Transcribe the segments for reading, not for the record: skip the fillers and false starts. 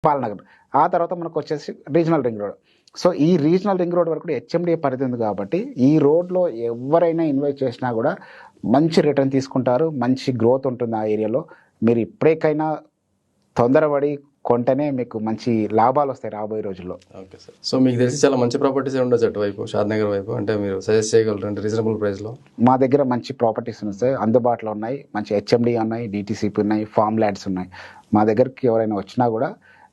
పాలనగర్. ఆ తర్వాత మనకు వచ్చేసి రీజనల్ రింగ్ రోడ్. సో ఈ రీజనల్ రింగ్ రోడ్ వరకు కూడా హెచ్ఎండిఏ పరిధి ఉంది కాబట్టి ఈ రోడ్లో ఎవరైనా ఇన్వెస్ట్ చేసినా కూడా మంచి రిటర్న్ తీసుకుంటారు, మంచి గ్రోత్ ఉంటుంది ఆ ఏరియాలో. మీరు ఇప్పటికైనా తొందరపడి కొంటేనే మీకు మంచి లాభాలు వస్తాయి రాబోయే రోజుల్లో. Okay sir. సో మీకు తెలిసి చాలా మంచి ప్రాపర్టీస్ ఉండొచ్చు అటువైపు షాద్నగర్ వైపు, అంటే మీరు సజెస్ట్ చేయగలరు అంటే రీజనబుల్ ప్రైస్లో? మా దగ్గర మంచి ప్రాపర్టీస్ ఉన్నాయి సార్, అందుబాటులో ఉన్నాయి. మంచి హెచ్ఎండి ఉన్నాయి, డిటీసీపీ ఉన్నాయి, ఫామ్ ల్యాండ్స్ ఉన్నాయి. మా దగ్గరికి ఎవరైనా వచ్చినా కూడా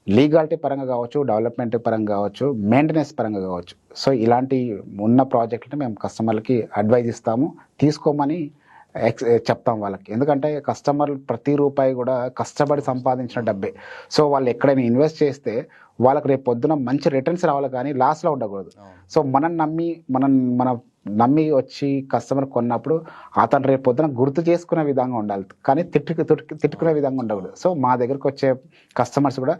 లీగాలిటీ పరంగా కావచ్చు, డెవలప్మెంట్ పరంగా కావచ్చు, మెయింటెనెన్స్ పరంగా కావచ్చు. సో ఇలాంటి ఉన్న ప్రాజెక్టుని మేము కస్టమర్లకి అడ్వైజ్ ఇస్తాము, తీసుకోమని చెప్తాం వాళ్ళకి. ఎందుకంటే కస్టమర్లు ప్రతి రూపాయి కూడా కష్టపడి సంపాదించిన డబ్బే. సో వాళ్ళు ఎక్కడైనా ఇన్వెస్ట్ చేస్తే వాళ్ళకి రేపు పొద్దున మంచి రిటర్న్స్ రావాలి, కానీ లాస్లో ఉండకూడదు. సో మనం నమ్మి వచ్చి కస్టమర్ కొన్నప్పుడు అతను రేపు పొద్దున గుర్తు చేసుకునే విధంగా ఉండాలి, కానీ తిట్టుకునే విధంగా ఉండకూడదు. సో మా దగ్గరకు వచ్చే కస్టమర్స్ కూడా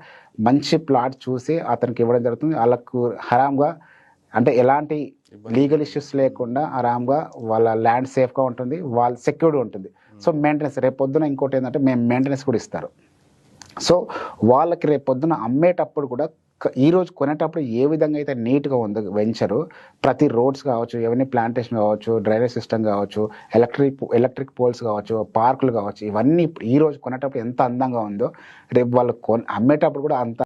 మంచి ప్లాట్ చూసి అతనికి ఇవ్వడం జరుగుతుంది. వాళ్ళకు హరామ్గా అంటే ఎలాంటి లీగల్ ఇష్యూస్ లేకుండా ఆరామ్గా వాళ్ళ ల్యాండ్ సేఫ్గా ఉంటుంది, వాళ్ళ సెక్యూర్డ్ ఉంటుంది. సో మెయింటెనెన్స్ రేపు పొద్దున ఇంకోటి ఏంటంటే మేము మెయింటెనెన్స్ కూడా ఇస్తారు. సో వాళ్ళకి రేపు పొద్దున అమ్మేటప్పుడు కూడా ఈరోజు కొనేటప్పుడు ఏ విధంగా అయితే నీట్గా ఉందో వెంచరు, ప్రతి రోడ్స్ కావచ్చు, ఎవరిని ప్లాంటేషన్ కావచ్చు, డ్రైనేజ్ సిస్టమ్ కావచ్చు, ఎలక్ట్రిక్ పోల్స్ కావచ్చు, పార్కులు కావచ్చు, ఇవన్నీ ఈరోజు కొనేటప్పుడు ఎంత అందంగా ఉందో రేపు వాళ్ళు అమ్మేటప్పుడు కూడా అంత